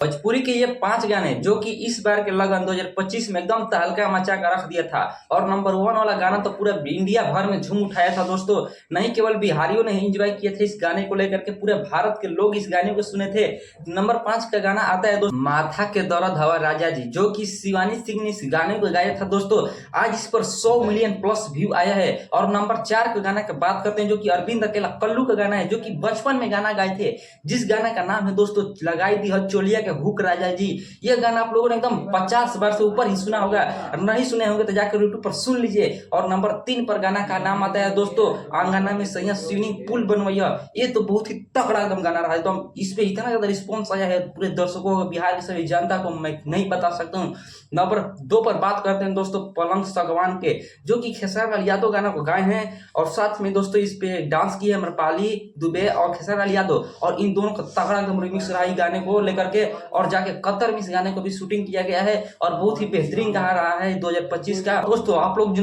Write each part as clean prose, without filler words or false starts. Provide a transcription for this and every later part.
भोजपुरी के ये 5 गाने जो कि इस बार के लगन 2025 में एकदम तहलका मचा कर रख दिया था। और नंबर 1 वाला गाना तो पूरा इंडिया भर में झूम उठाया था दोस्तों। नहीं केवल बिहारियों ने एंजॉय किए थे इस गाने को लेकर के, पूरे भारत के लोग इस गाने को सुने थे। नंबर 5 का गाना आता है दोस्तों माथा के दर्द हवा राजा जी, जो कि शिवानी सिंह ने इस गाने को गाया था दोस्तों। आज इस पर 100 मिलियन प्लस व्यू आया है। और नंबर 4 का गाना की बात करते हैं जो कि अरविंद अकेला कल्लू का गाना है, जो कि बचपन में गाना गाए थे, जिस गाना का नाम है दोस्तों लगाई दी चोलिया के हुक राजा जी। यह गाना आप लोगों ने एकदम 50 बार से ऊपर ही सुना होगा, नहीं सुने होंगे तो जाकर यूट्यूब पर सुन लीजिए। और नंबर 3 पर गाना का नाम आता है दोस्तों आंगना में सैया स्विमिंग पूल बनवैया। ये तो बहुत ही तगड़ा एकदम गाना रहा है, तो हम इस पे इतना ज्यादा रिस्पॉन्स आया है पूरे दर्शकों को, बिहार की सभी जनता को मैं नहीं बता सकता हूँ। नंबर 2 पर बात करते हैं दोस्तों पलंग सगवान के, जो कि खेसारी लाल यादव गाना को गाए हैं। और साथ में दोस्तों इस पे डांस किया है अमरपाली दुबे और खेसारी लाल यादव, और इन दोनों का तगड़ा एकदम रिमिक्स रहा गाने को लेकर के। और जाके कतर में इस गाने को भी शूटिंग किया गया है और बहुत ही बेहतरीन गाना रहा है 2025 का दोस्तों। आप लोग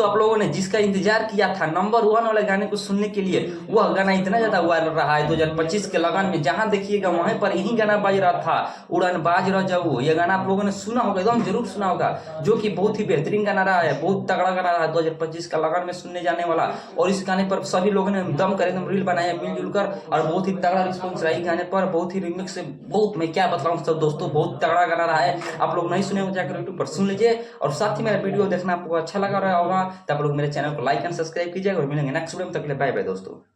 आप लोगों ने जिसका इंतजार किया था नंबर 1 वाले गाने को सुनने के लिए, वह गाना इतना ज्यादा वायरल रहा है 2025 के लगन में। जहां देखिएगा वहीं पर यही गाना बज रहा था, उड़न बाज रह जाऊ। यह गाना आप लोगों ने सुना होगा, एकदम जरूर सुना होगा, जो कि बहुत ही बेहतरीन गाना रहा है, बहुत तगड़ा गाना रहा है 2025 का लगन में सुनने जाने वाला। और इस गाने पर सभी लोगों ने दम कर एकदम रील बनाया मिलजुल कर, और बहुत ही तगड़ा रिस्पॉन्स रहा गाने पर, बहुत ही रिमिक्स से बहुत, मैं क्या बताऊं सब दोस्तों, बहुत तगड़ा गाना रहा है। आप लोग नहीं सुने हो जाकर यूट्यूब पर सुन लीजिए। और साथ ही मेरा वीडियो देखना आपको अच्छा लगा रहा होगा तो आप लोग मेरे चैनल को लाइक एंड सब्सक्राइब कीजिएगा। और मिलेंगे नेक्स्ट वीडियो में, तक के लिए बाय बाय दोस्तों।